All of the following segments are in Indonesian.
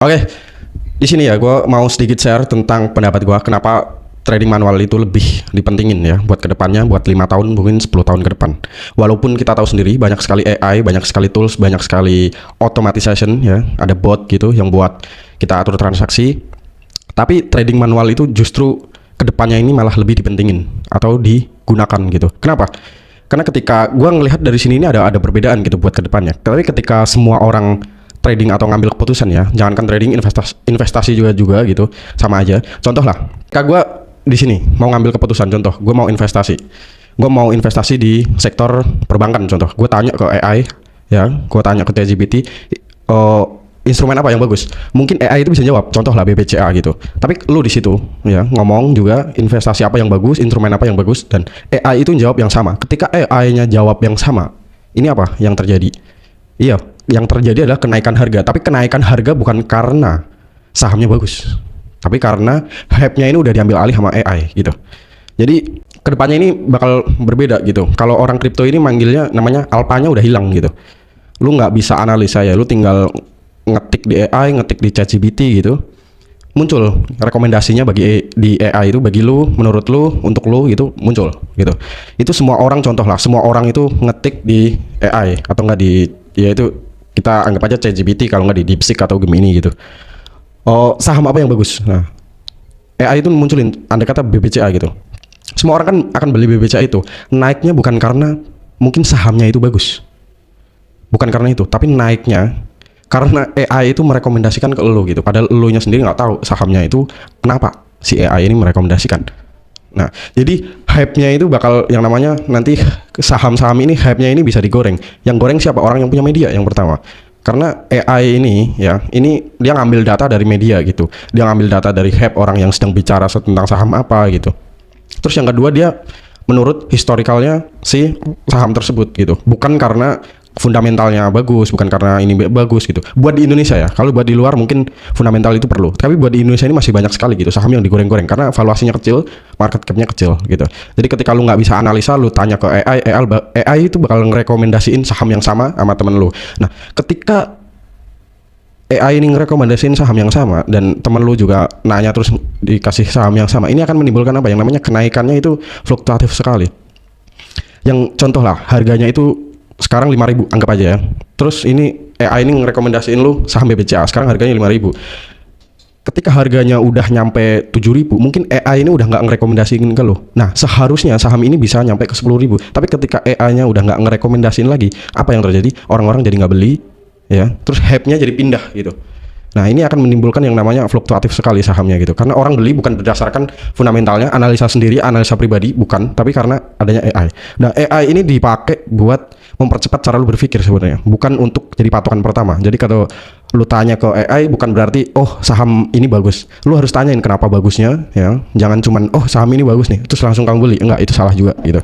Oke, di sini ya gue mau sedikit share tentang pendapat gue kenapa trading manual itu lebih dipentingin ya buat kedepannya, buat 5 tahun mungkin 10 tahun ke depan. Walaupun kita tahu sendiri banyak sekali AI, banyak sekali tools, banyak sekali automatization ya, ada bot gitu yang buat kita atur transaksi. Tapi trading manual itu justru kedepannya ini malah lebih dipentingin atau digunakan gitu. Kenapa? Karena ketika gue ngelihat dari sini ini ada perbedaan gitu buat kedepannya. Tapi ketika semua orang trading atau ngambil keputusan ya, jangankan trading, investasi juga gitu, sama aja. Contoh lah, kak gue di sini mau ngambil keputusan, contoh, gue mau investasi di sektor perbankan, contoh, gue tanya ke AI, ya, gue tanya ke ChatGPT, instrumen apa yang bagus? Mungkin AI itu bisa jawab, contoh lah BBCA gitu. Tapi lu di situ ya ngomong juga investasi apa yang bagus, instrumen apa yang bagus, dan AI itu jawab yang sama. Ketika AI-nya jawab yang sama, ini apa yang terjadi? Iya, yang terjadi adalah kenaikan harga. Tapi kenaikan harga bukan karena sahamnya bagus, tapi karena hype-nya ini udah diambil alih sama AI gitu. Jadi kedepannya ini bakal berbeda gitu. Kalau orang kripto ini manggilnya namanya alpanya udah hilang gitu. Lu nggak bisa analisa ya, lu tinggal ngetik di AI, ngetik di ChatGPT gitu. Muncul rekomendasinya di AI itu bagi lu, menurut lu, untuk lu gitu muncul gitu. Itu semua orang, contoh lah, semua orang itu ngetik di AI atau enggak di, ya itu kita anggap aja ChatGPT kalau nggak di DeepSeek atau Gemini gitu. Oh, saham apa yang bagus? Nah, AI itu munculin andai kata BBCA gitu. Semua orang kan akan beli BBCA itu. Naiknya bukan karena mungkin sahamnya itu bagus. Bukan karena itu, tapi naiknya karena AI itu merekomendasikan ke lo gitu. Padahal elunya sendiri nggak tahu sahamnya itu kenapa si AI ini merekomendasikan. Nah, jadi hype-nya itu bakal yang namanya nanti saham-saham ini hype-nya ini bisa digoreng. Yang goreng siapa? Orang yang punya media yang pertama. Karena AI ini ya, ini dia ngambil data dari media gitu. Dia ngambil data dari hype orang yang sedang bicara tentang saham apa gitu. Terus yang kedua, dia menurut historicalnya si saham tersebut gitu. Bukan karena fundamentalnya bagus, bukan karena ini bagus gitu. Buat di Indonesia ya, kalau buat di luar mungkin fundamental itu perlu. Tapi buat di Indonesia ini masih banyak sekali gitu saham yang digoreng-goreng karena valuasinya kecil, market cap-nya kecil gitu. Jadi ketika lu nggak bisa analisa, lu tanya ke AI itu bakal ngerekomendasiin saham yang sama temen lu. Nah, ketika AI ini ngerekomendasiin saham yang sama dan temen lu juga nanya terus dikasih saham yang sama, ini akan menimbulkan apa yang namanya kenaikannya itu fluktuatif sekali. Yang contoh lah, harganya itu sekarang 5.000, anggap aja ya. Terus ini AI ini ngerekomendasiin lu saham BBCA, sekarang harganya 5.000. Ketika harganya udah nyampe 7.000, mungkin AI ini udah nggak ngerekomendasiin ke lu. Nah, seharusnya saham ini bisa nyampe ke 10.000. Tapi ketika AI-nya udah nggak ngerekomendasiin lagi, apa yang terjadi? Orang-orang jadi nggak beli, ya. Terus hype-nya jadi pindah gitu. Nah, ini akan menimbulkan yang namanya fluktuatif sekali sahamnya gitu. Karena orang beli bukan berdasarkan fundamentalnya, analisa sendiri, analisa pribadi, bukan, tapi karena adanya AI. Nah, AI ini dipakai buat mempercepat cara lu berpikir sebenarnya, bukan untuk jadi patokan pertama. Jadi kalau lu tanya ke AI bukan berarti oh saham ini bagus. Lu harus tanyain kenapa bagusnya ya. Jangan cuman oh saham ini bagus nih, terus langsung kamu beli. Enggak, itu salah juga gitu.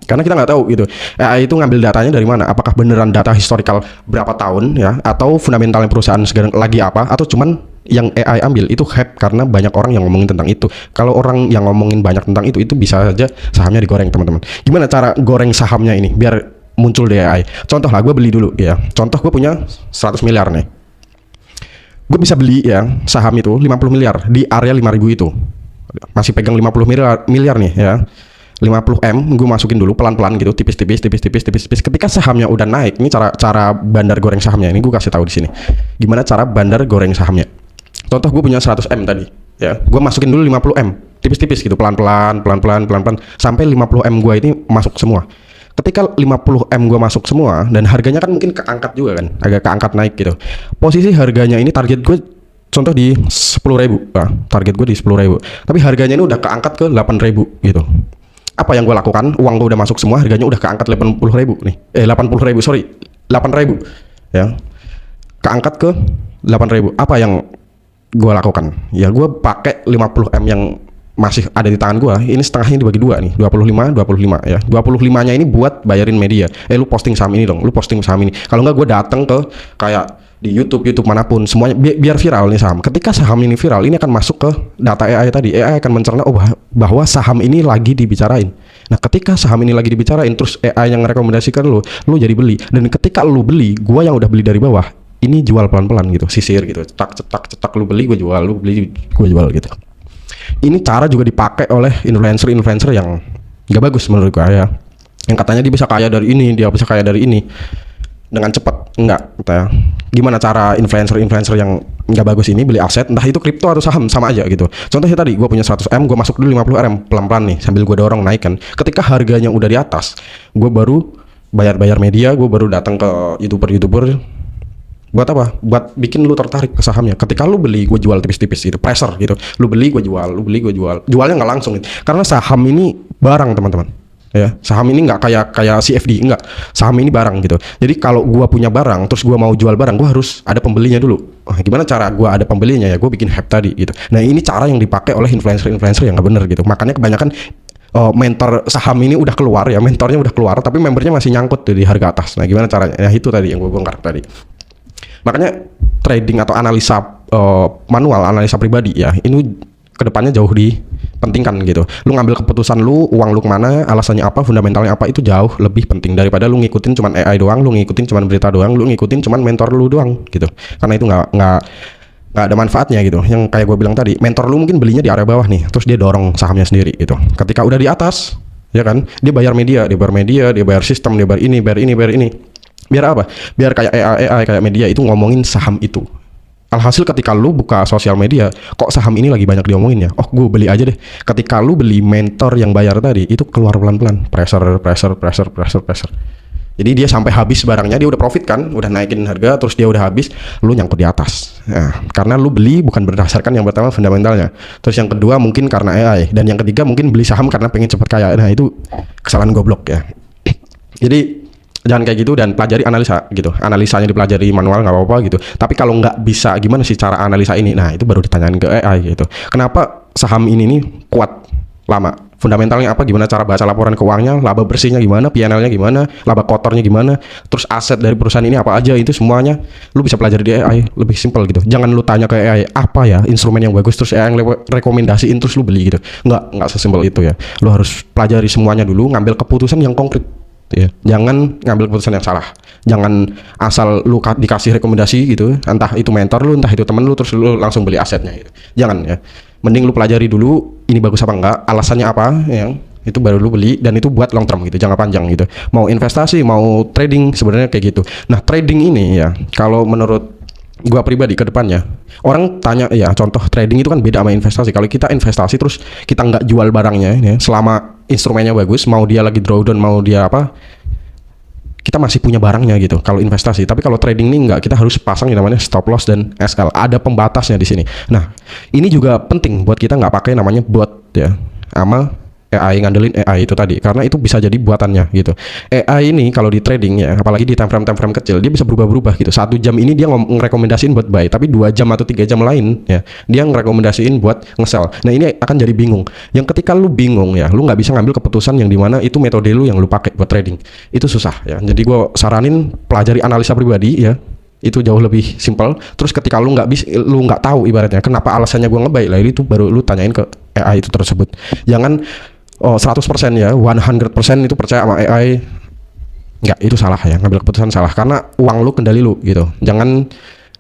Karena kita nggak tahu gitu, AI itu ngambil datanya dari mana? Apakah beneran data historical berapa tahun ya, atau fundamentalnya perusahaan sekarang lagi apa, atau cuman yang AI ambil itu hype karena banyak orang yang ngomongin tentang itu. Kalau orang yang ngomongin banyak tentang itu bisa saja sahamnya digoreng teman-teman. Gimana cara goreng sahamnya ini biar muncul di AI? Contoh lah, gue beli dulu ya. Contoh gue punya 100 miliar nih. Gue bisa beli ya saham itu 50 miliar di area 5.000 itu. Masih pegang 50 miliar nih ya. 50M gue masukin dulu pelan-pelan gitu, tipis-tipis. Ketika sahamnya udah naik, ini cara bandar goreng sahamnya. Ini gue kasih tahu di sini. Gimana cara bandar goreng sahamnya? Contoh gue punya 100M tadi, ya. Gue masukin dulu 50M, tipis-tipis gitu, pelan-pelan sampai 50M gue ini masuk semua. Ketika 50M gue masuk semua dan harganya kan mungkin keangkat juga kan, agak keangkat naik gitu. Posisi harganya ini target gue contoh di 10.000. Nah, target gue di 10.000. Tapi harganya ini udah keangkat ke 8.000 gitu. Apa yang gue lakukan? Uang gue udah masuk semua, harganya udah keangkat 80.000 nih. 80.000, sorry. 8.000 ya. Keangkat ke 8.000. Apa yang gue lakukan? Ya gue pakai 50M yang masih ada di tangan gue. Ini setengahnya dibagi dua nih, 25 ya. 25-nya ini buat bayarin media. Lu posting saham ini dong, lu posting saham ini. Kalau enggak gue datang ke kayak di YouTube manapun, semuanya biar viral nih saham. Ketika saham ini viral, ini akan masuk ke data AI tadi. AI akan mencerna bahwa saham ini lagi dibicarain. Nah, ketika saham ini lagi dibicarain, terus AI yang merekomendasikan lu jadi beli. Dan ketika lu beli, gua yang udah beli dari bawah, ini jual pelan-pelan gitu, sisir gitu, cetak, lu beli gue jual, lu beli gue jual gitu. Ini cara juga dipakai oleh influencer yang nggak bagus menurut gue ya, yang katanya dia bisa kaya dari ini, dia bisa kaya dari ini dengan cepat. Enggak gitu ya. Gimana cara influencer yang nggak bagus ini beli aset, entah itu kripto atau saham, sama aja gitu. Contohnya tadi gue punya 100M, gue masuk dulu 50M pelan-pelan nih sambil gue dorong naik kan. Ketika harganya udah di atas, gue baru bayar media, gue baru datang ke youtuber. Buat apa? Buat bikin lu tertarik ke sahamnya. Ketika lu beli, gue jual tipis-tipis gitu, pressure gitu. Lu beli, gue jual, lu beli, gue jual. Jualnya nggak langsung gitu. Karena saham ini barang, teman-teman. Ya, saham ini nggak kayak CFD, enggak. Saham ini barang gitu. Jadi kalau gua punya barang, terus gua mau jual barang, gua harus ada pembelinya dulu. Gimana cara gua ada pembelinya ya? Gua bikin hype tadi gitu. Nah, ini cara yang dipakai oleh influencer yang nggak bener gitu. Makanya kebanyakan mentor saham ini udah keluar ya, mentornya udah keluar, tapi membernya masih nyangkut di harga atas. Nah, gimana caranya? Ya itu tadi yang gua bongkar tadi. Makanya trading atau analisa manual, analisa pribadi ya, ini kedepannya jauh dipentingkan gitu. Lu ngambil keputusan lu, uang lu kemana, alasannya apa, fundamentalnya apa, itu jauh lebih penting daripada lu ngikutin cuman AI doang, lu ngikutin cuman berita doang, lu ngikutin cuman mentor lu doang gitu. Karena itu nggak ada manfaatnya gitu. Yang kayak gue bilang tadi, mentor lu mungkin belinya di area bawah nih, terus dia dorong sahamnya sendiri gitu. Ketika udah di atas, ya kan, dia bayar media, dia bayar sistem, dia bayar ini. Biar apa? Biar kayak AI kayak media itu ngomongin saham itu. Alhasil ketika lu buka sosial media, kok saham ini lagi banyak diomongin ya? Oh, gue beli aja deh. Ketika lu beli, mentor yang bayar tadi itu keluar pelan-pelan, pressure. Jadi dia sampai habis barangnya, dia udah profit kan, udah naikin harga, terus dia udah habis, lu nyangkut di atas. Nah, karena lu beli bukan berdasarkan yang pertama fundamentalnya. Terus yang kedua mungkin karena AI, dan yang ketiga mungkin beli saham karena pengen cepat kaya. Nah, itu kesalahan goblok ya. Jadi jangan kayak gitu, dan pelajari analisa gitu. Analisanya dipelajari manual nggak apa-apa gitu. Tapi kalau nggak bisa, gimana sih cara analisa ini? Nah, itu baru ditanyain ke AI gitu. Kenapa saham ini nih kuat lama? Fundamentalnya apa? Gimana cara baca laporan keuangannya? Laba bersihnya gimana? PNL-nya gimana? Laba kotornya gimana? Terus aset dari perusahaan ini apa aja? Itu semuanya lu bisa pelajari di AI. Lebih simpel gitu. Jangan lu tanya ke AI apa ya instrumen yang bagus, terus AI yang rekomendasiin terus lu beli gitu. Nggak sesimpel itu ya. Lu harus pelajari semuanya dulu, ngambil keputusan yang konkret. Ya, jangan ngambil keputusan yang salah. Jangan asal lu dikasih rekomendasi gitu, entah itu mentor lu, entah itu temen lu, terus lu langsung beli asetnya gitu. Jangan ya. Mending lu pelajari dulu ini bagus apa enggak, alasannya apa ya. Itu baru lu beli, dan itu buat long term gitu, jangka panjang gitu. Mau investasi, mau trading, sebenarnya kayak gitu. Nah, trading ini ya, kalau menurut gua pribadi ke depannya, orang tanya ya, contoh trading itu kan beda sama investasi. Kalau kita investasi terus kita nggak jual barangnya ya, selama instrumennya bagus, mau dia lagi drawdown, mau dia apa, kita masih punya barangnya gitu kalau investasi. Tapi kalau trading ini nggak, kita harus pasang yang namanya stop loss dan SL, ada pembatasnya di sini. Nah, ini juga penting buat kita nggak pakai namanya bot ya, sama AI, ngandelin AI itu tadi, karena itu bisa jadi buatannya gitu. AI ini kalau di trading ya, apalagi di time frame kecil, dia bisa berubah-berubah gitu. 1 jam ini dia ngerekomendasiin buat buy, tapi 2 jam atau 3 jam lain ya, dia ngerekomendasiin buat nge-sell. Nah, ini akan jadi bingung. Yang ketika lu bingung ya, lu nggak bisa ngambil keputusan yang dimana itu metode lu yang lu pakai buat trading. Itu susah ya. Jadi gua saranin pelajari analisa pribadi ya. Itu jauh lebih simpel. Terus ketika lu nggak tahu ibaratnya kenapa alasannya gua nge-buy, lah itu baru lu tanyain ke AI itu tersebut. Jangan 100% ya, 100% itu percaya sama AI. Enggak, itu salah ya, ngambil keputusan salah, karena uang lu kendali lu gitu. Jangan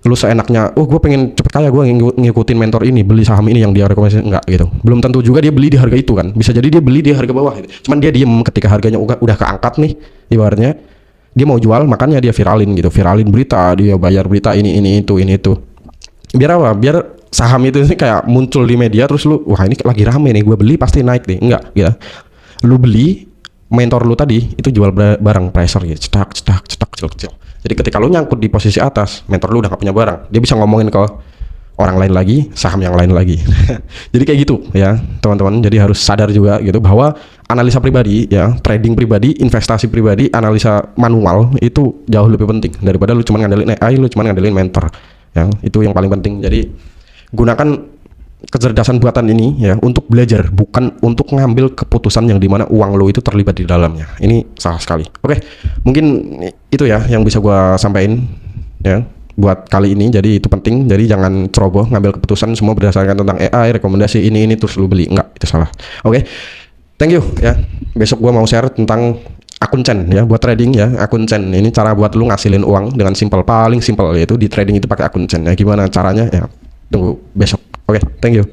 lu seenaknya, gue pengen cepet kaya, gue ngikutin mentor ini, beli saham ini yang dia rekomendasi. Enggak gitu. Belum tentu juga dia beli di harga itu kan. Bisa jadi dia beli di harga bawah gitu. Cuman dia diem ketika harganya udah keangkat nih, ibaratnya dia mau jual, makanya dia viralin gitu. Viralin berita, dia bayar berita ini itu. Biar apa? Biar saham itu sih kayak muncul di media, terus lu, wah ini lagi rame nih, gue beli pasti naik nih. Enggak gitu. Lu beli, mentor lu tadi itu jual barang pressure gitu, cetak kecil. Jadi ketika lu nyangkut di posisi atas, mentor lu udah gak punya barang, dia bisa ngomongin ke orang lain lagi, saham yang lain lagi. Jadi kayak gitu ya teman-teman. Jadi harus sadar juga gitu bahwa analisa pribadi ya, trading pribadi, investasi pribadi, analisa manual itu jauh lebih penting daripada lu cuma ngandelin AI, lu cuma ngandelin mentor ya. Itu yang paling penting. Jadi gunakan kecerdasan buatan ini ya untuk belajar, bukan untuk ngambil keputusan yang dimana uang lo itu terlibat di dalamnya. Ini salah sekali. Oke, mungkin itu ya yang bisa gua sampaikan ya buat kali ini. Jadi itu penting. Jadi jangan ceroboh ngambil keputusan semua berdasarkan tentang AI, rekomendasi ini terus lu beli. Enggak, itu salah. Oke, thank you ya. Besok gua mau share tentang akun chain ya, buat trading ya, akun chain. Ini cara buat lu ngasilin uang dengan simple, paling simple, yaitu di trading itu pakai akun chain. Ya gimana caranya ya? Tunggu besok. Oke, thank you.